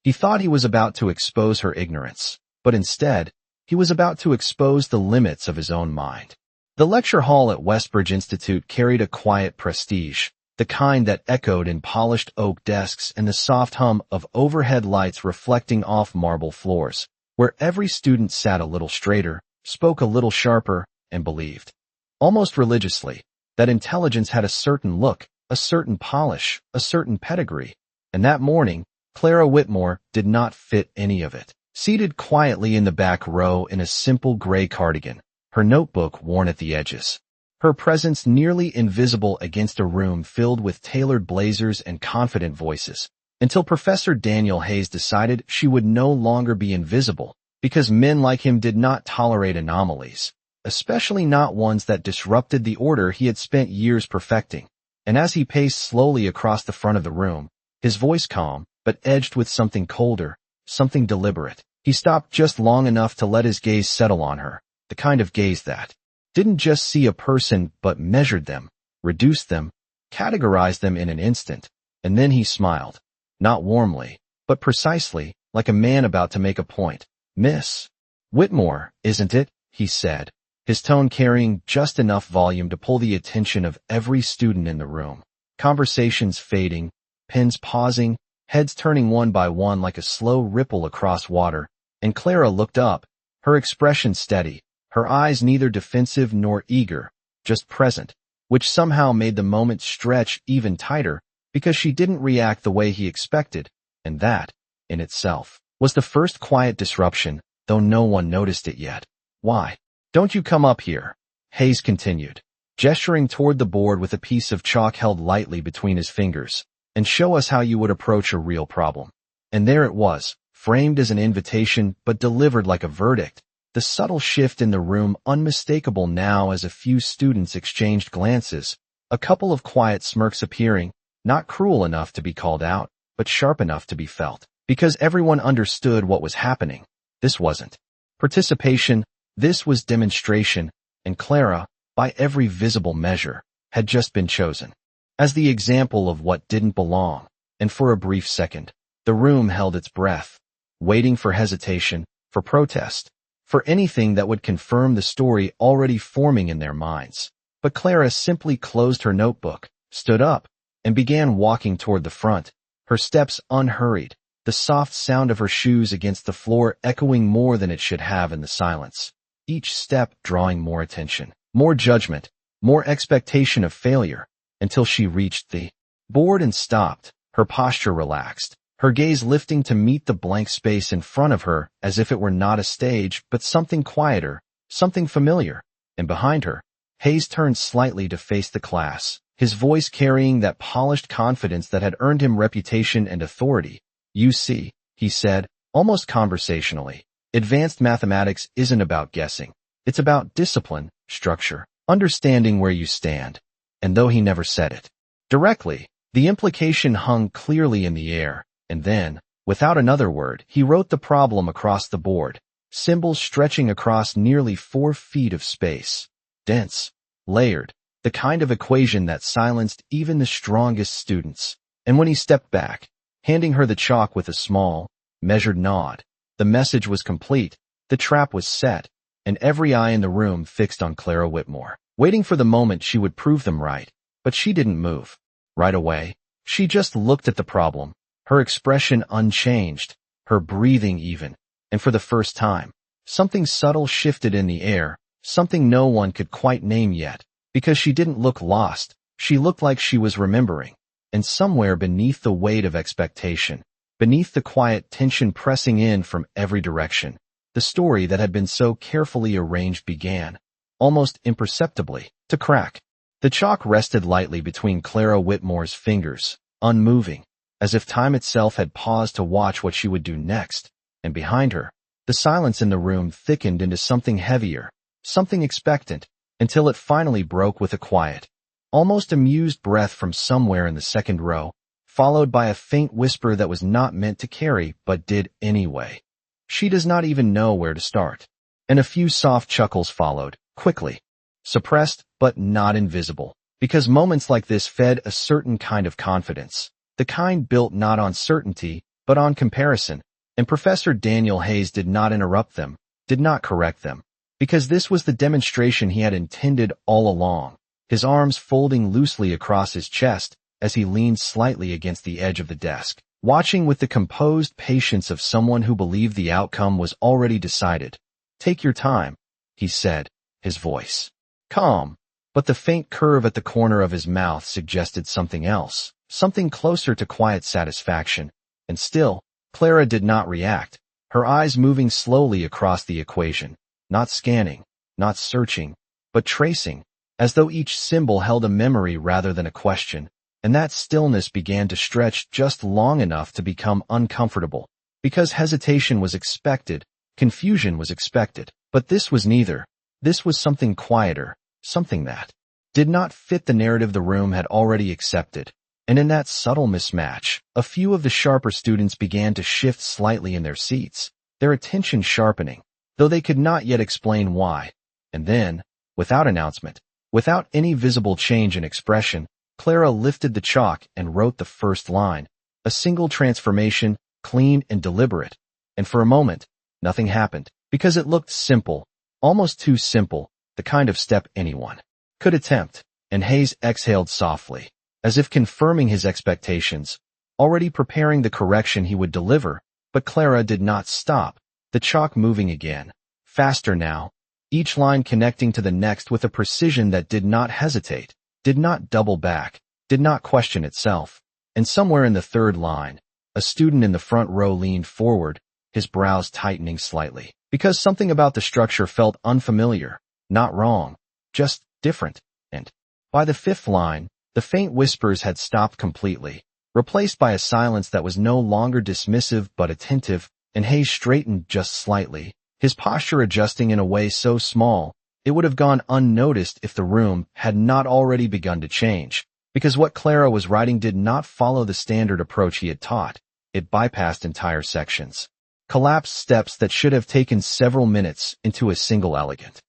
He thought he was about to expose her ignorance, but instead, he was about to expose the limits of his own mind. The lecture hall at Westbridge Institute carried a quiet prestige, the kind that echoed in polished oak desks and the soft hum of overhead lights reflecting off marble floors, where every student sat a little straighter, spoke a little sharper, and believed, almost religiously, that intelligence had a certain look, a certain polish, a certain pedigree. And that morning, Clara Whitmore did not fit any of it. Seated quietly in the back row in a simple gray cardigan, her notebook worn at the edges, her presence nearly invisible against a room filled with tailored blazers and confident voices, until Professor Daniel Hayes decided she would no longer be invisible, because men like him did not tolerate anomalies, especially not ones that disrupted the order he had spent years perfecting. And as he paced slowly across the front of the room, his voice calm, but edged with something colder, something deliberate, he stopped just long enough to let his gaze settle on her, the kind of gaze that didn't just see a person but measured them, reduced them, categorized them in an instant. And then he smiled, not warmly, but precisely, like a man about to make a point. "Miss Whitmore, isn't it?" he said, his tone carrying just enough volume to pull the attention of every student in the room. Conversations fading, pens pausing, heads turning one by one like a slow ripple across water, and Clara looked up, her expression steady, her eyes neither defensive nor eager, just present, which somehow made the moment stretch even tighter, because she didn't react the way he expected, and that, in itself, was the first quiet disruption, though no one noticed it yet. "Why don't you come up here?" Hayes continued, gesturing toward the board with a piece of chalk held lightly between his fingers, "and show us how you would approach a real problem." And there it was, framed as an invitation but delivered like a verdict, the subtle shift in the room unmistakable now as a few students exchanged glances, a couple of quiet smirks appearing, not cruel enough to be called out, but sharp enough to be felt, because everyone understood what was happening. This wasn't participation, this was demonstration, and Clara, by every visible measure, had just been chosen as the example of what didn't belong. And for a brief second, the room held its breath, waiting for hesitation, for protest, for anything that would confirm the story already forming in their minds. But Clara simply closed her notebook, stood up, and began walking toward the front, her steps unhurried, the soft sound of her shoes against the floor echoing more than it should have in the silence, each step drawing more attention, more judgment, more expectation of failure, until she reached the board and stopped, her posture relaxed, her gaze lifting to meet the blank space in front of her as if it were not a stage but something quieter, something familiar. And behind her, Hayes turned slightly to face the class, his voice carrying that polished confidence that had earned him reputation and authority. "You see," he said, almost conversationally, "advanced mathematics isn't about guessing. It's about discipline, structure, understanding where you stand." And though he never said it directly, the implication hung clearly in the air. And then, without another word, he wrote the problem across the board, symbols stretching across nearly 4 feet of space. Dense, layered, the kind of equation that silenced even the strongest students. And when he stepped back, handing her the chalk with a small, measured nod, the message was complete, the trap was set, and every eye in the room fixed on Clara Whitmore, waiting for the moment she would prove them right. But she didn't move. Right away, she just looked at the problem, her expression unchanged, her breathing even, and for the first time, something subtle shifted in the air, something no one could quite name yet, because she didn't look lost, she looked like she was remembering. And somewhere beneath the weight of expectation, beneath the quiet tension pressing in from every direction, the story that had been so carefully arranged began, almost imperceptibly, to crack. The chalk rested lightly between Clara Whitmore's fingers, unmoving, as if time itself had paused to watch what she would do next, and behind her, the silence in the room thickened into something heavier, something expectant, until it finally broke with a quiet, almost amused breath from somewhere in the second row, followed by a faint whisper that was not meant to carry but did anyway. "She does not even know where to start." And a few soft chuckles followed, quickly, suppressed but not invisible, because moments like this fed a certain kind of confidence, the kind built not on certainty, but on comparison, and Professor Daniel Hayes did not interrupt them, did not correct them, because this was the demonstration he had intended all along, his arms folding loosely across his chest as he leaned slightly against the edge of the desk, watching with the composed patience of someone who believed the outcome was already decided. "Take your time," he said, his voice calm, but the faint curve at the corner of his mouth suggested something else, something closer to quiet satisfaction. And still, Clara did not react, her eyes moving slowly across the equation, not scanning, not searching, but tracing, as though each symbol held a memory rather than a question. And that stillness began to stretch just long enough to become uncomfortable, because hesitation was expected, confusion was expected, but this was neither. This was something quieter, something that did not fit the narrative the room had already accepted. And in that subtle mismatch, a few of the sharper students began to shift slightly in their seats, their attention sharpening, though they could not yet explain why. And then, without announcement, without any visible change in expression, Clara lifted the chalk and wrote the first line, a single transformation, clean and deliberate. And for a moment, nothing happened, because it looked simple, almost too simple, the kind of step anyone could attempt. And Hayes exhaled softly, as if confirming his expectations, already preparing the correction he would deliver. But Clara did not stop, the chalk moving again, faster now, each line connecting to the next with a precision that did not hesitate, did not double back, did not question itself. And somewhere in the third line, a student in the front row leaned forward, his brows tightening slightly, because something about the structure felt unfamiliar, not wrong, just different. And by the fifth line, the faint whispers had stopped completely, replaced by a silence that was no longer dismissive but attentive. And Hayes straightened just slightly, his posture adjusting in a way so small, it would have gone unnoticed if the room had not already begun to change, because what Clara was writing did not follow the standard approach he had taught. It bypassed entire sections, collapsed steps that should have taken several minutes into a single elegant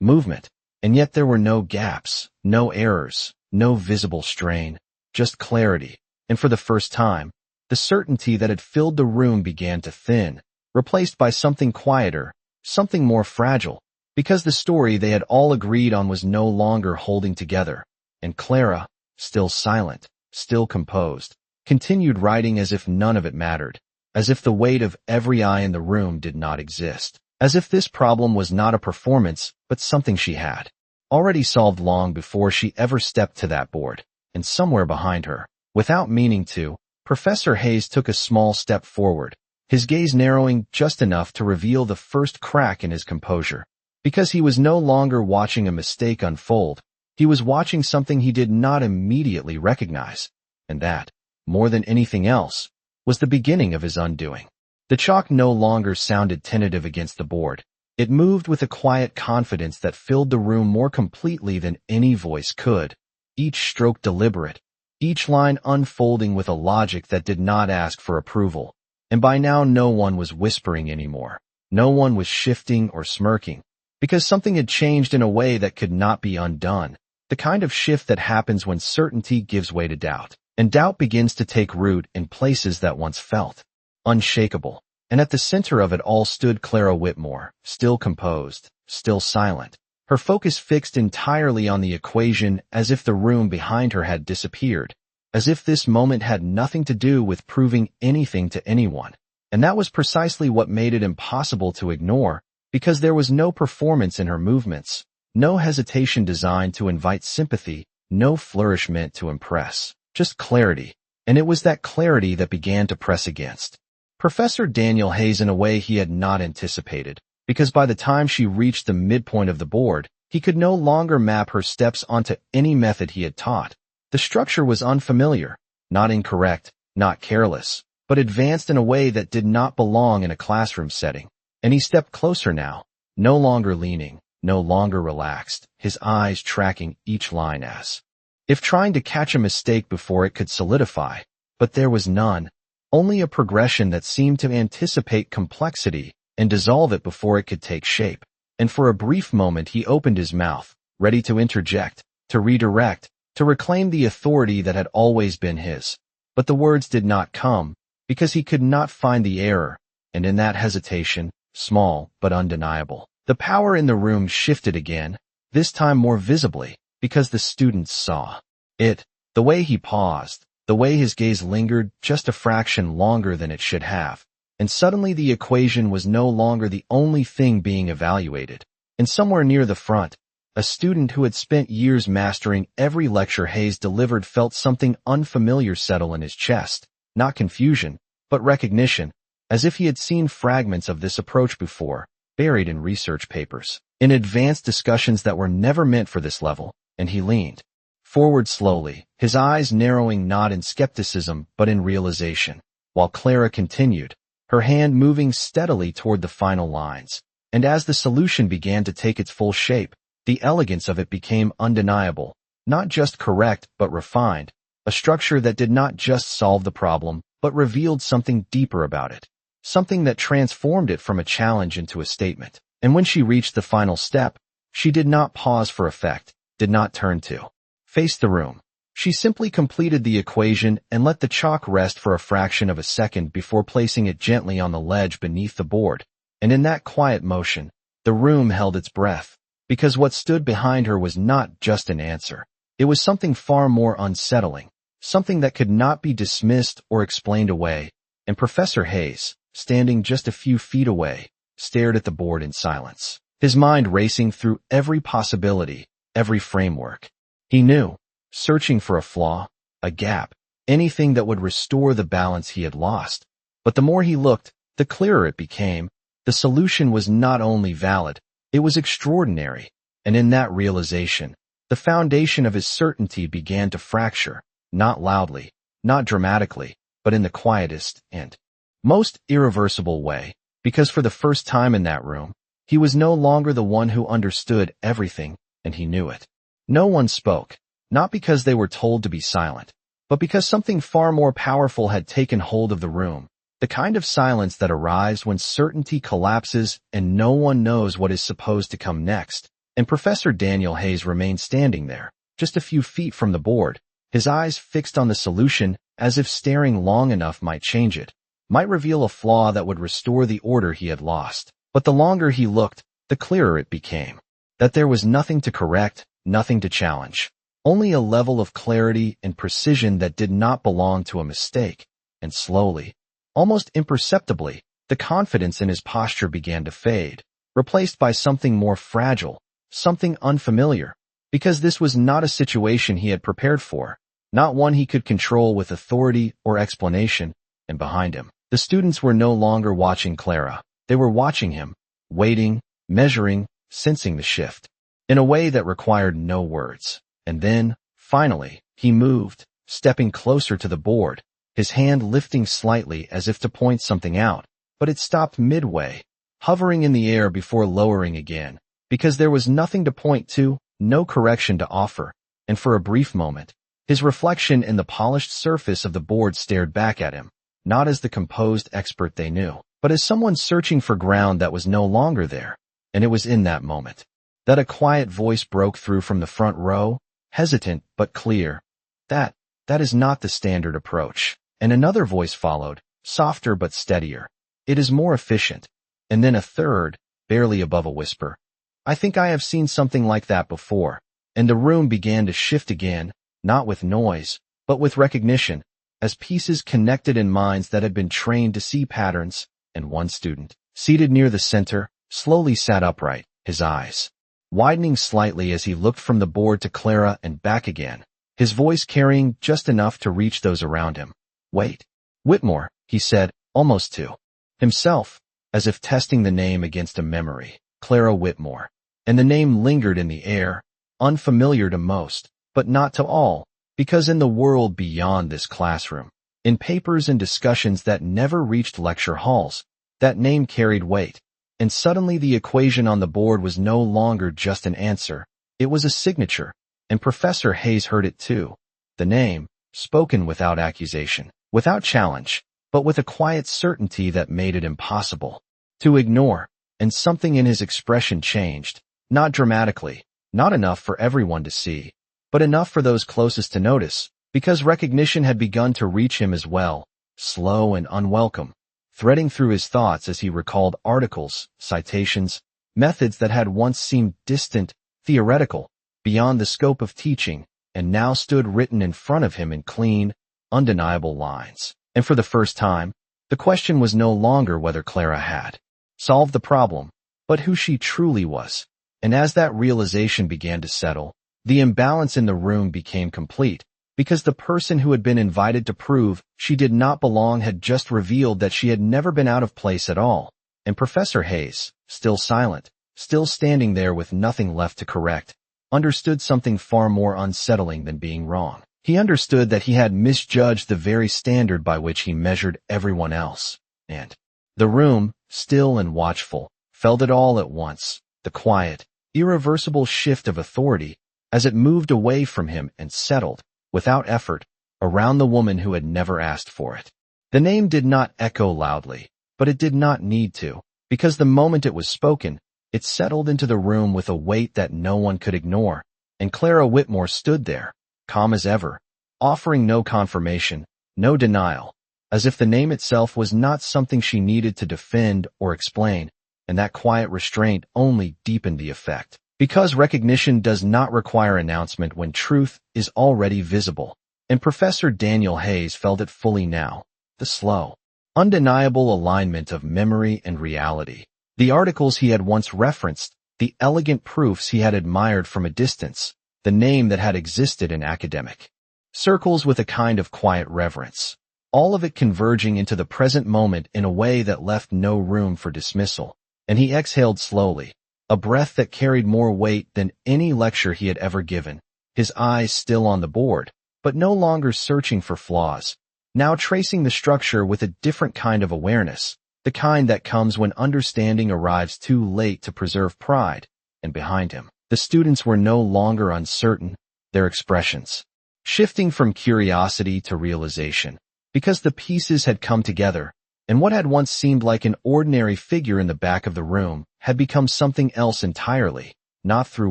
movement. And yet there were no gaps, no errors, no visible strain, just clarity. And for the first time, the certainty that had filled the room began to thin, replaced by something quieter, something more fragile, because the story they had all agreed on was no longer holding together. And Clara, still silent, still composed, continued writing as if none of it mattered, as if the weight of every eye in the room did not exist, as if this problem was not a performance but something she had already solved long before she ever stepped to that board. And somewhere behind her, without meaning to, Professor Hayes took a small step forward, his gaze narrowing just enough to reveal the first crack in his composure, because he was no longer watching a mistake unfold, he was watching something he did not immediately recognize. And that, more than anything else, was the beginning of his undoing. The chalk no longer sounded tentative against the board. It moved with a quiet confidence that filled the room more completely than any voice could, each stroke deliberate, each line unfolding with a logic that did not ask for approval. And by now no one was whispering anymore. No one was shifting or smirking, because something had changed in a way that could not be undone, the kind of shift that happens when certainty gives way to doubt, and doubt begins to take root in places that once felt unshakable. And at the center of it all stood Clara Whitmore, still composed, still silent, her focus fixed entirely on the equation, as if the room behind her had disappeared, as if this moment had nothing to do with proving anything to anyone. And that was precisely what made it impossible to ignore, because there was no performance in her movements, no hesitation designed to invite sympathy, no flourish meant to impress, just clarity. And it was that clarity that began to press against Professor Daniel Hayes in a way he had not anticipated, because by the time she reached the midpoint of the board, he could no longer map her steps onto any method he had taught. The structure was unfamiliar, not incorrect, not careless, but advanced in a way that did not belong in a classroom setting. And he stepped closer now, no longer leaning, no longer relaxed, his eyes tracking each line as if trying to catch a mistake before it could solidify. But there was none. Only a progression that seemed to anticipate complexity and dissolve it before it could take shape. And for a brief moment he opened his mouth, ready to interject, to redirect, to reclaim the authority that had always been his. But the words did not come, because he could not find the error, and in that hesitation, small but undeniable, the power in the room shifted again, this time more visibly, because the students saw it. The way he paused, the way his gaze lingered just a fraction longer than it should have, and suddenly the equation was no longer the only thing being evaluated. And somewhere near the front, a student who had spent years mastering every lecture Hayes delivered felt something unfamiliar settle in his chest, not confusion, but recognition, as if he had seen fragments of this approach before, buried in research papers, in advanced discussions that were never meant for this level, and he leaned forward slowly, his eyes narrowing not in skepticism but in realization, while Clara continued, her hand moving steadily toward the final lines. And as the solution began to take its full shape, the elegance of it became undeniable, not just correct but refined, a structure that did not just solve the problem but revealed something deeper about it, something that transformed it from a challenge into a statement. And when she reached the final step, she did not pause for effect, did not turn to face the room. She simply completed the equation and let the chalk rest for a fraction of a second before placing it gently on the ledge beneath the board. And in that quiet motion, the room held its breath, because what stood behind her was not just an answer. It was something far more unsettling, something that could not be dismissed or explained away, and Professor Hayes, standing just a few feet away, stared at the board in silence, his mind racing through every possibility, every framework. He knew, searching for a flaw, a gap, anything that would restore the balance he had lost. But the more he looked, the clearer it became. The solution was not only valid, it was extraordinary, and in that realization, the foundation of his certainty began to fracture, not loudly, not dramatically, but in the quietest and most irreversible way, because for the first time in that room, he was no longer the one who understood everything, and he knew it. No one spoke, not because they were told to be silent, but because something far more powerful had taken hold of the room. The kind of silence that arrives when certainty collapses and no one knows what is supposed to come next. And Professor Daniel Hayes remained standing there, just a few feet from the board, his eyes fixed on the solution as if staring long enough might change it, might reveal a flaw that would restore the order he had lost. But the longer he looked, the clearer it became, that there was nothing to correct, nothing to challenge, only a level of clarity and precision that did not belong to a mistake. And slowly, almost imperceptibly, the confidence in his posture began to fade, replaced by something more fragile, something unfamiliar, because this was not a situation he had prepared for, not one he could control with authority or explanation. And behind him, the students were no longer watching Clara. They were watching him, waiting, measuring, sensing the shift, in a way that required no words. And then, finally, he moved, stepping closer to the board, his hand lifting slightly as if to point something out, but it stopped midway, hovering in the air before lowering again, because there was nothing to point to, no correction to offer. And for a brief moment, his reflection in the polished surface of the board stared back at him, not as the composed expert they knew, but as someone searching for ground that was no longer there. And it was in that moment that a quiet voice broke through from the front row, hesitant but clear. That is not the standard approach. And another voice followed, softer but steadier. It is more efficient. And then a third, barely above a whisper. I think I have seen something like that before. And the room began to shift again, not with noise, but with recognition, as pieces connected in minds that had been trained to see patterns. And one student, seated near the center, slowly sat upright, his eyes widening slightly as he looked from the board to Clara and back again, his voice carrying just enough to reach those around him. Wait. Whitmore, he said, almost to himself, as if testing the name against a memory. Clara Whitmore. And the name lingered in the air, unfamiliar to most, but not to all, because in the world beyond this classroom, in papers and discussions that never reached lecture halls, that name carried weight. And suddenly the equation on the board was no longer just an answer, it was a signature, and Professor Hayes heard it too. The name, spoken without accusation, without challenge, but with a quiet certainty that made it impossible to ignore. And something in his expression changed, not dramatically, not enough for everyone to see, but enough for those closest to notice, because recognition had begun to reach him as well. slow and unwelcome, threading through his thoughts as he recalled articles, citations, methods that had once seemed distant, theoretical, beyond the scope of teaching, and now stood written in front of him in clean, undeniable lines. And for the first time, the question was no longer whether Clara had solved the problem, but who she truly was. And as that realization began to settle, the imbalance in the room became complete, because the person who had been invited to prove she did not belong had just revealed that she had never been out of place at all. And Professor Hayes, still silent, still standing there with nothing left to correct, understood something far more unsettling than being wrong. He understood that he had misjudged the very standard by which he measured everyone else. And the room, still and watchful, felt it all at once, the quiet, irreversible shift of authority, as it moved away from him and settled, without effort, around the woman who had never asked for it. The name did not echo loudly, but it did not need to, because the moment it was spoken, it settled into the room with a weight that no one could ignore, and Clara Whitmore stood there, calm as ever, offering no confirmation, no denial, as if the name itself was not something she needed to defend or explain, and that quiet restraint only deepened the effect. Because recognition does not require announcement when truth is already visible, and Professor Daniel Hayes felt it fully now, the slow, undeniable alignment of memory and reality. The articles he had once referenced, the elegant proofs he had admired from a distance, the name that had existed in academic circles with a kind of quiet reverence, all of it converging into the present moment in a way that left no room for dismissal. And he exhaled slowly, a breath that carried more weight than any lecture he had ever given, his eyes still on the board, but no longer searching for flaws, now tracing the structure with a different kind of awareness, the kind that comes when understanding arrives too late to preserve pride. And behind him, the students were no longer uncertain, their expressions shifting from curiosity to realization, because the pieces had come together, and what had once seemed like an ordinary figure in the back of the room had become something else entirely, not through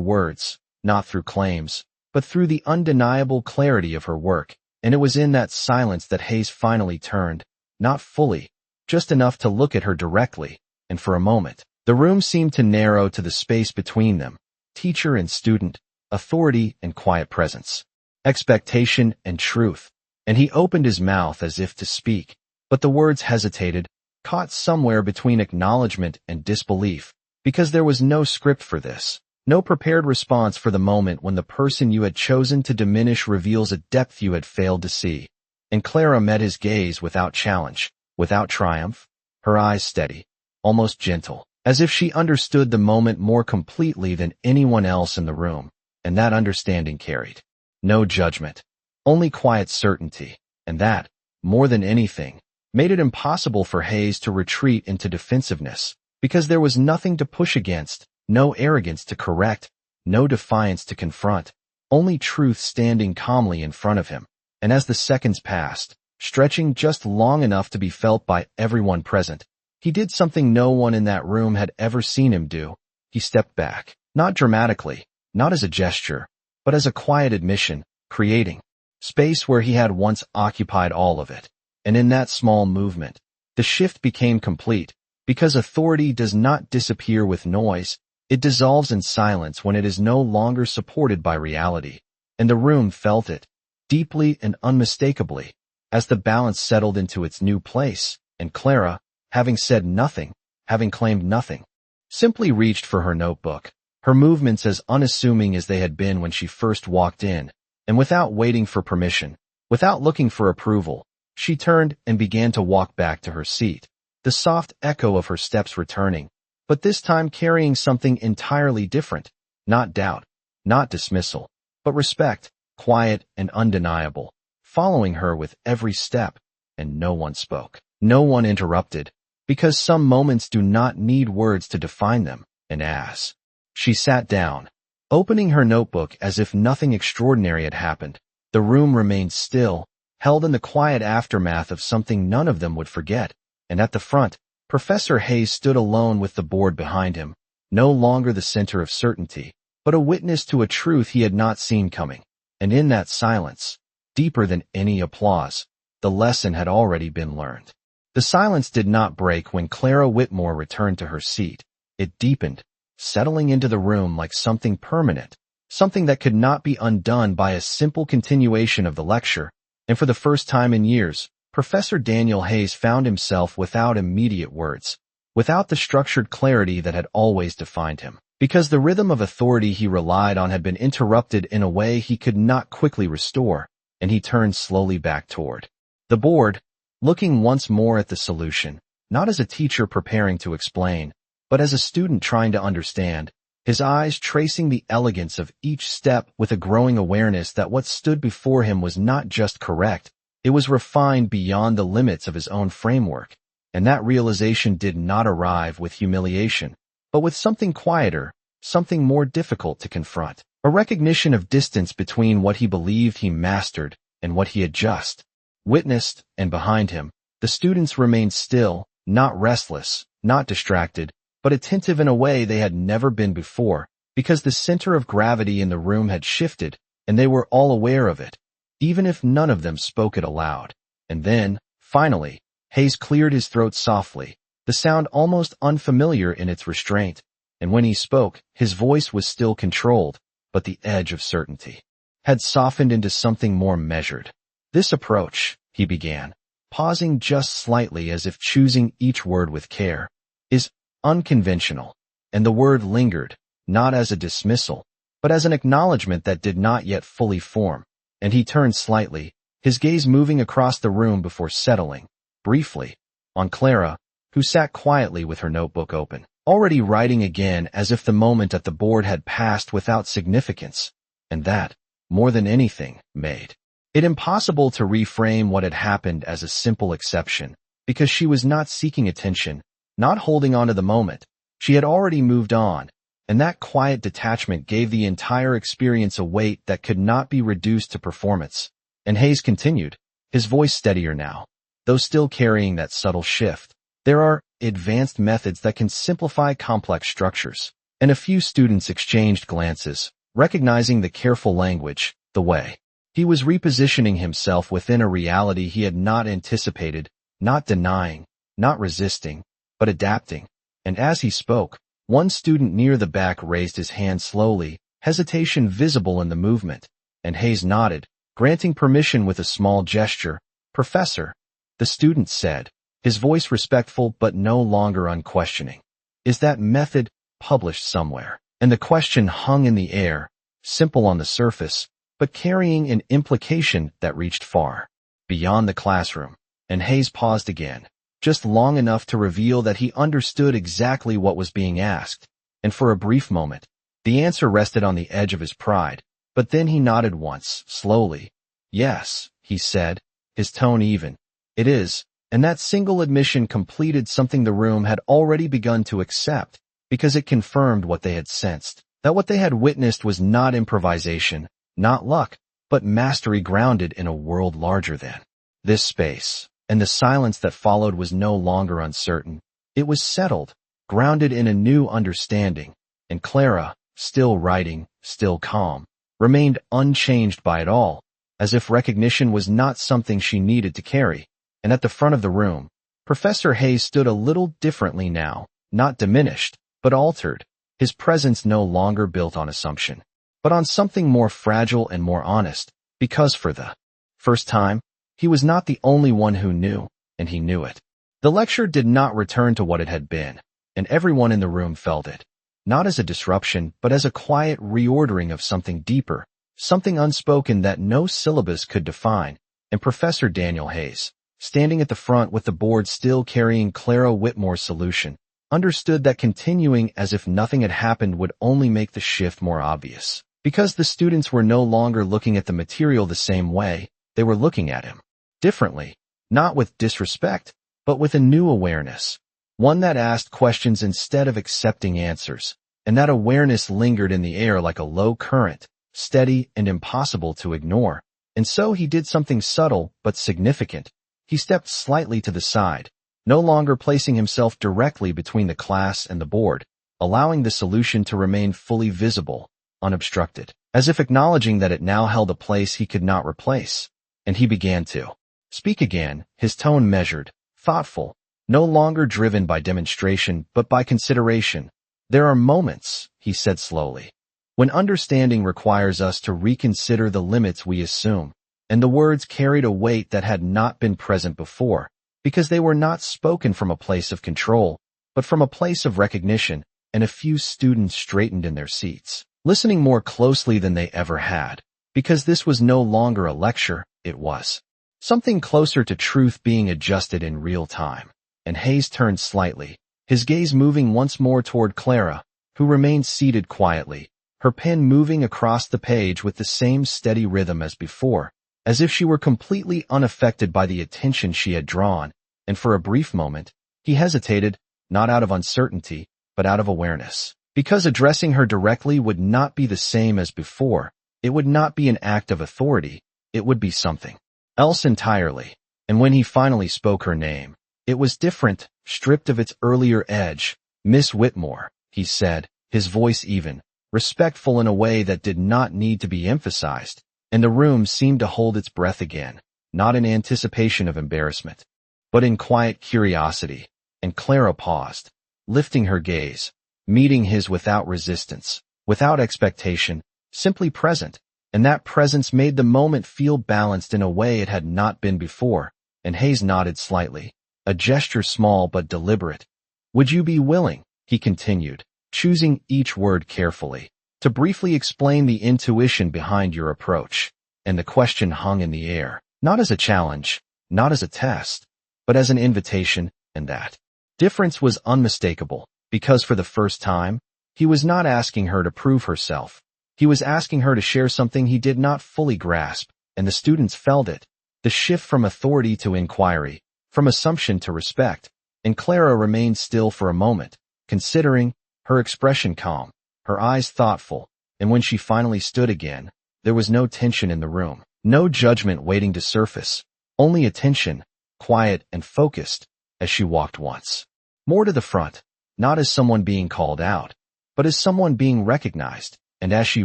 words, not through claims, but through the undeniable clarity of her work. And it was in that silence that Hayes finally turned, not fully, just enough to look at her directly, and for a moment, the room seemed to narrow to the space between them, teacher and student, authority and quiet presence, expectation and truth. And he opened his mouth as if to speak, but the words hesitated, caught somewhere between acknowledgement and disbelief, because there was no script for this, no prepared response for the moment when the person you had chosen to diminish reveals a depth you had failed to see. And Clara met his gaze without challenge, without triumph, her eyes steady, almost gentle, as if she understood the moment more completely than anyone else in the room, and that understanding carried no judgment, only quiet certainty, and that, more than anything, made it impossible for Hayes to retreat into defensiveness, because there was nothing to push against, no arrogance to correct, no defiance to confront, only truth standing calmly in front of him. And as the seconds passed, stretching just long enough to be felt by everyone present, he did something no one in that room had ever seen him do. He stepped back, not dramatically, not as a gesture, but as a quiet admission, creating space where he had once occupied all of it. And in that small movement, the shift became complete, because authority does not disappear with noise, it dissolves in silence when it is no longer supported by reality. And the room felt it, deeply and unmistakably, as the balance settled into its new place, and Clara, having said nothing, having claimed nothing, simply reached for her notebook, her movements as unassuming as they had been when she first walked in, and without waiting for permission, without looking for approval, she turned and began to walk back to her seat, the soft echo of her steps returning, but this time carrying something entirely different, not doubt, not dismissal, but respect, quiet and undeniable, following her with every step. And no one spoke, no one interrupted, because some moments do not need words to define them. And as she sat down, opening her notebook as if nothing extraordinary had happened, the room remained still, held in the quiet aftermath of something none of them would forget. And at the front, Professor Hayes stood alone with the board behind him, no longer the center of certainty, but a witness to a truth he had not seen coming. And in that silence, deeper than any applause, the lesson had already been learned. The silence did not break when Clara Whitmore returned to her seat. It deepened, settling into the room like something permanent, something that could not be undone by a simple continuation of the lecture. And for the first time in years, Professor Daniel Hayes found himself without immediate words, without the structured clarity that had always defined him, because the rhythm of authority he relied on had been interrupted in a way he could not quickly restore, and he turned slowly back toward the board, looking once more at the solution, not as a teacher preparing to explain, but as a student trying to understand, his eyes tracing the elegance of each step with a growing awareness that what stood before him was not just correct, it was refined beyond the limits of his own framework. And that realization did not arrive with humiliation, but with something quieter, something more difficult to confront, a recognition of distance between what he believed he mastered and what he had just witnessed. And behind him, the students remained still, not restless, not distracted, but attentive in a way they had never been before, because the center of gravity in the room had shifted, and they were all aware of it, even if none of them spoke it aloud. And then, finally, Hayes cleared his throat softly, the sound almost unfamiliar in its restraint, and when he spoke, his voice was still controlled, but the edge of certainty had softened into something more measured. "This approach," he began, pausing just slightly as if choosing each word with care, "is unconventional," and the word lingered, not as a dismissal, but as an acknowledgement that did not yet fully form, and he turned slightly, his gaze moving across the room before settling, briefly, on Clara, who sat quietly with her notebook open, already writing again as if the moment at the board had passed without significance, and that, more than anything, made it impossible to reframe what had happened as a simple exception, because she was not seeking attention, not holding on to the moment. She had already moved on, and that quiet detachment gave the entire experience a weight that could not be reduced to performance. And Hayes continued, his voice steadier now, though still carrying that subtle shift. "There are advanced methods that can simplify complex structures." And a few students exchanged glances, recognizing the careful language, the way he was repositioning himself within a reality he had not anticipated, not denying, not resisting, but adapting. And as he spoke, one student near the back raised his hand slowly, hesitation visible in the movement, and Hayes nodded, granting permission with a small gesture. "Professor," the student said, his voice respectful but no longer unquestioning, "is that method published somewhere?" And the question hung in the air, simple on the surface, but carrying an implication that reached far beyond the classroom. And Hayes paused again, just long enough to reveal that he understood exactly what was being asked, and for a brief moment, the answer rested on the edge of his pride, but then he nodded once, slowly. "Yes," he said, his tone even. "It is," and that single admission completed something the room had already begun to accept, because it confirmed what they had sensed, that what they had witnessed was not improvisation, not luck, but mastery grounded in a world larger than this space. And the silence that followed was no longer uncertain. It was settled, grounded in a new understanding, and Clara, still writing, still calm, remained unchanged by it all, as if recognition was not something she needed to carry. And at the front of the room, Professor Hayes stood a little differently now, not diminished, but altered, his presence no longer built on assumption, but on something more fragile and more honest, because for the first time, he was not the only one who knew, and he knew it. The lecture did not return to what it had been, and everyone in the room felt it, not as a disruption, but as a quiet reordering of something deeper, something unspoken that no syllabus could define. And Professor Daniel Hayes, standing at the front with the board still carrying Clara Whitmore's solution, understood that continuing as if nothing had happened would only make the shift more obvious, because the students were no longer looking at the material the same way, they were looking at him differently, not with disrespect, but with a new awareness, one that asked questions instead of accepting answers, and that awareness lingered in the air like a low current, steady and impossible to ignore. And so he did something subtle but significant. He stepped slightly to the side, no longer placing himself directly between the class and the board, allowing the solution to remain fully visible, unobstructed, as if acknowledging that it now held a place he could not replace. And he began to Speak again, his tone measured, thoughtful, no longer driven by demonstration but by consideration. There are moments, he said slowly, when understanding requires us to reconsider the limits we assume, and the words carried a weight that had not been present before, because they were not spoken from a place of control, but from a place of recognition, and a few students straightened in their seats, listening more closely than they ever had, because this was no longer a lecture, it was something closer to truth being adjusted in real time. And Hayes turned slightly, his gaze moving once more toward Clara, who remained seated quietly, her pen moving across the page with the same steady rhythm as before, as if she were completely unaffected by the attention she had drawn, and for a brief moment, he hesitated, not out of uncertainty, but out of awareness. Because addressing her directly would not be the same as before, it would not be an act of authority, it would be something else entirely. And when he finally spoke her name, it was different, stripped of its earlier edge. Miss Whitmore, he said, his voice even, respectful in a way that did not need to be emphasized, and the room seemed to hold its breath again, not in anticipation of embarrassment, but in quiet curiosity. And Clara paused, lifting her gaze, meeting his without resistance, without expectation, simply present, and that presence made the moment feel balanced in a way it had not been before. And Hayes nodded slightly, a gesture small but deliberate. Would you be willing, he continued, choosing each word carefully, to briefly explain the intuition behind your approach? And the question hung in the air, not as a challenge, not as a test, but as an invitation, and that difference was unmistakable, because for the first time, he was not asking her to prove herself. He was asking her to share something he did not fully grasp, and the students felt it, the shift from authority to inquiry, from assumption to respect. And Clara remained still for a moment, considering, her expression calm, her eyes thoughtful, and when she finally stood again, there was no tension in the room, no judgment waiting to surface, only attention, quiet and focused, as she walked once more to the front, not as someone being called out, but as someone being recognized. And as she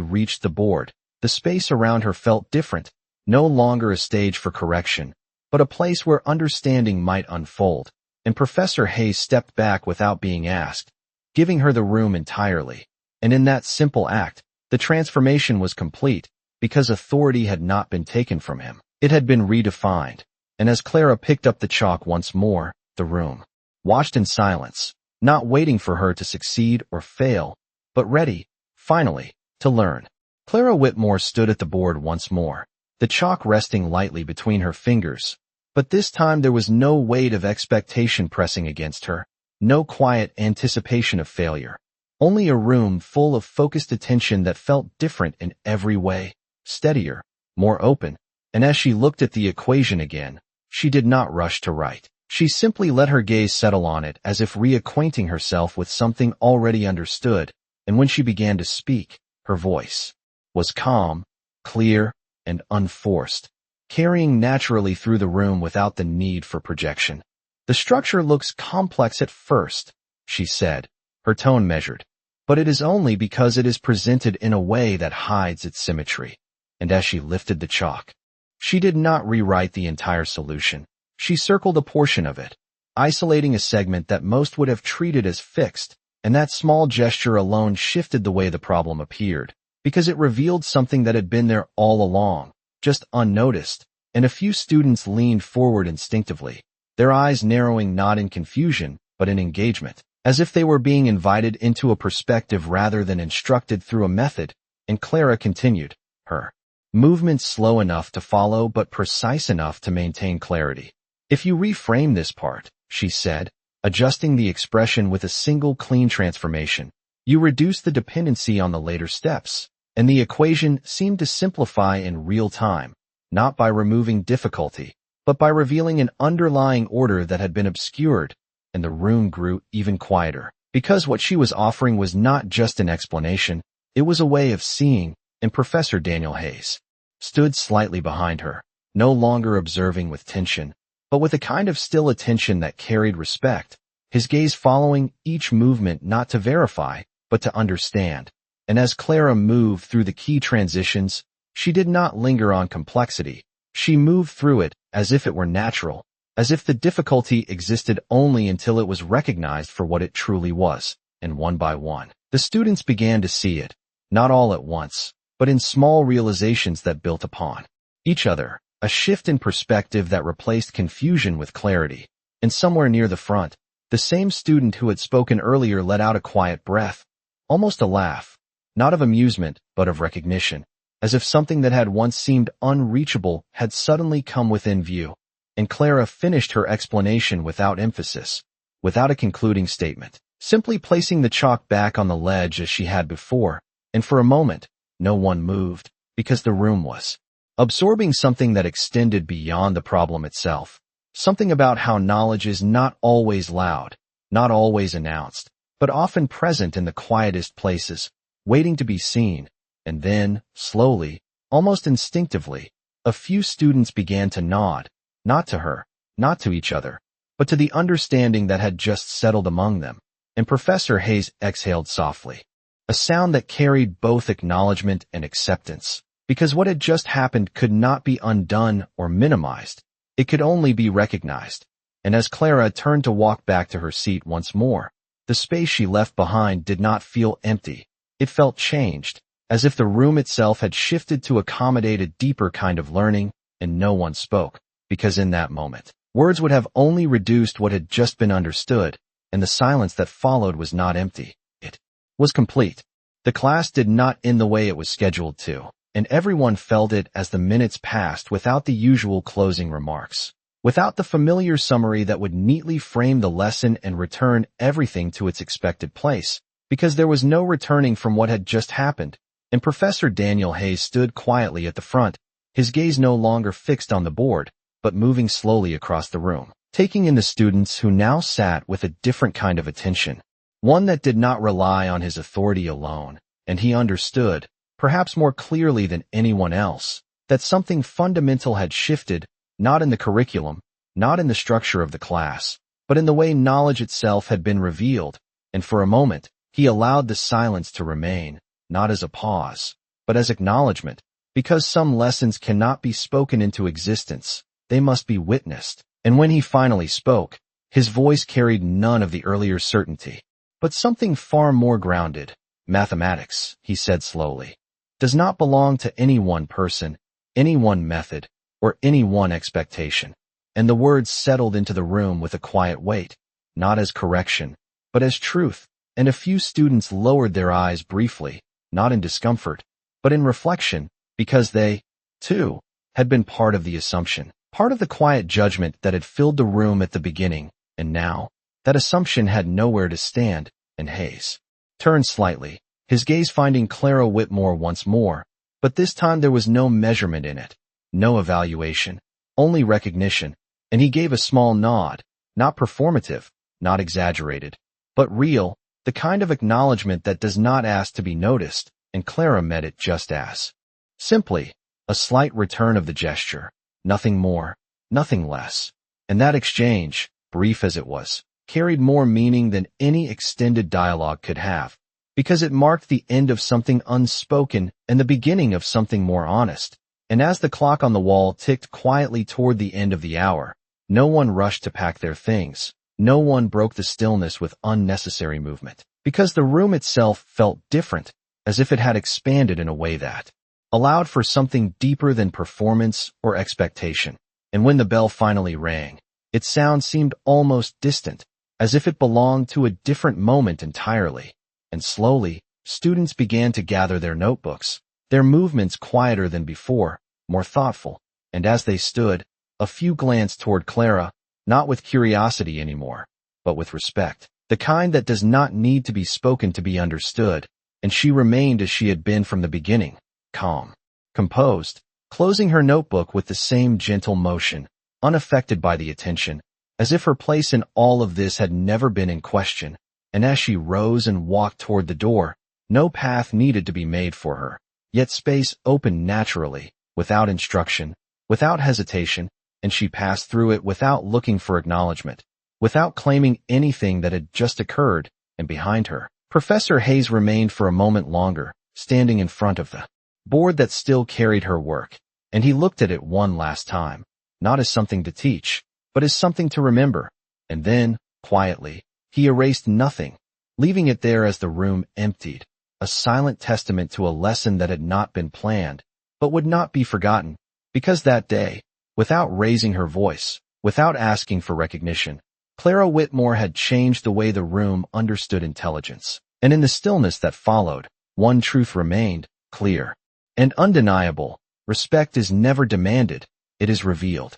reached the board, the space around her felt different, no longer a stage for correction, but a place where understanding might unfold. And Professor Hayes stepped back without being asked, giving her the room entirely. And in that simple act, the transformation was complete, because authority had not been taken from him. It had been redefined. And as Clara picked up the chalk once more, the room watched in silence, not waiting for her to succeed or fail, but ready, finally, to learn. Clara Whitmore stood at the board once more, the chalk resting lightly between her fingers, but this time there was no weight of expectation pressing against her, no quiet anticipation of failure, only a room full of focused attention that felt different in every way, steadier, more open. And as she looked at the equation again, she did not rush to write. She simply let her gaze settle on it as if reacquainting herself with something already understood, and when she began to speak, her voice was calm, clear, and unforced, carrying naturally through the room without the need for projection. The structure looks complex at first, she said, her tone measured, but it is only because it is presented in a way that hides its symmetry. And as she lifted the chalk, she did not rewrite the entire solution. She circled a portion of it, isolating a segment that most would have treated as fixed, and that small gesture alone shifted the way the problem appeared, because it revealed something that had been there all along, just unnoticed. And a few students leaned forward instinctively, their eyes narrowing not in confusion, but in engagement, as if they were being invited into a perspective rather than instructed through a method. And Clara continued, her movements slow enough to follow but precise enough to maintain clarity. If you reframe this part, she said, adjusting the expression with a single clean transformation, you reduce the dependency on the later steps, and the equation seemed to simplify in real time, not by removing difficulty, but by revealing an underlying order that had been obscured. And the room grew even quieter, because what she was offering was not just an explanation, it was a way of seeing. And Professor Daniel Hayes stood slightly behind her, no longer observing with tension, but with a kind of still attention that carried respect, his gaze following each movement not to verify, but to understand. And as Clara moved through the key transitions, she did not linger on complexity, She moved through it as if it were natural, as if the difficulty existed only until it was recognized for what it truly was, and one by one, the students began to see it, not all at once, but in small realizations that built upon each other, a shift in perspective that replaced confusion with clarity. And somewhere near the front, the same student who had spoken earlier let out a quiet breath, almost a laugh, not of amusement, but of recognition, as if something that had once seemed unreachable had suddenly come within view. And Clara finished her explanation without emphasis, without a concluding statement, simply placing the chalk back on the ledge as she had before, and for a moment, no one moved, because the room was absorbing something that extended beyond the problem itself, something about how knowledge is not always loud, not always announced, but often present in the quietest places, waiting to be seen. And then, slowly, almost instinctively, a few students began to nod, not to her, not to each other, but to the understanding that had just settled among them, and Professor Hayes exhaled softly, a sound that carried both acknowledgement and acceptance, because what had just happened could not be undone or minimized, it could only be recognized. And as Clara turned to walk back to her seat once more, the space she left behind did not feel empty, it felt changed, as if the room itself had shifted to accommodate a deeper kind of learning, and no one spoke, because in that moment, words would have only reduced what had just been understood, and the silence that followed was not empty, it was complete. The class did not end the way it was scheduled to, and everyone felt it as the minutes passed without the usual closing remarks, without the familiar summary that would neatly frame the lesson and return everything to its expected place, because there was no returning from what had just happened. And Professor Daniel Hayes stood quietly at the front, his gaze no longer fixed on the board, but moving slowly across the room, taking in the students who now sat with a different kind of attention, one that did not rely on his authority alone, and he understood, perhaps more clearly than anyone else, that something fundamental had shifted, not in the curriculum, not in the structure of the class, but in the way knowledge itself had been revealed. And for a moment, he allowed the silence to remain, not as a pause, but as acknowledgement, because some lessons cannot be spoken into existence, they must be witnessed. And when he finally spoke, his voice carried none of the earlier certainty, but something far more grounded. Mathematics, he said slowly, does not belong to any one person, any one method, or any one expectation. And the words settled into the room with a quiet weight, not as correction, but as truth, and a few students lowered their eyes briefly, not in discomfort, but in reflection, because they, too, had been part of the assumption, part of the quiet judgment that had filled the room at the beginning, and now, that assumption had nowhere to stand. And Hayes turned slightly, his gaze finding Clara Whitmore once more, but this time there was no measurement in it, no evaluation, only recognition, and he gave a small nod, not performative, not exaggerated, but real, the kind of acknowledgement that does not ask to be noticed, and Clara met it just as simply, a slight return of the gesture, nothing more, nothing less. And that exchange, brief as it was, carried more meaning than any extended dialogue could have, because it marked the end of something unspoken and the beginning of something more honest. And as the clock on the wall ticked quietly toward the end of the hour, no one rushed to pack their things. No one broke the stillness with unnecessary movement, because the room itself felt different, as if it had expanded in a way that allowed for something deeper than performance or expectation. And when the bell finally rang, its sound seemed almost distant, as if it belonged to a different moment entirely. And slowly, students began to gather their notebooks, their movements quieter than before, more thoughtful, and as they stood, a few glanced toward Clara, not with curiosity anymore, but with respect, the kind that does not need to be spoken to be understood, and she remained as she had been from the beginning, calm, composed, closing her notebook with the same gentle motion, unaffected by the attention, as if her place in all of this had never been in question. And as she rose and walked toward the door, no path needed to be made for her, yet space opened naturally, without instruction, without hesitation, and she passed through it without looking for acknowledgement, without claiming anything that had just occurred. And behind her, Professor Hayes remained for a moment longer, standing in front of the board that still carried her work, and he looked at it one last time, not as something to teach, but as something to remember. And then, quietly, he erased nothing, leaving it there as the room emptied, a silent testament to a lesson that had not been planned, but would not be forgotten, because that day, without raising her voice, without asking for recognition, Clara Whitmore had changed the way the room understood intelligence. And in the stillness that followed, one truth remained, clear and undeniable: respect is never demanded, it is revealed.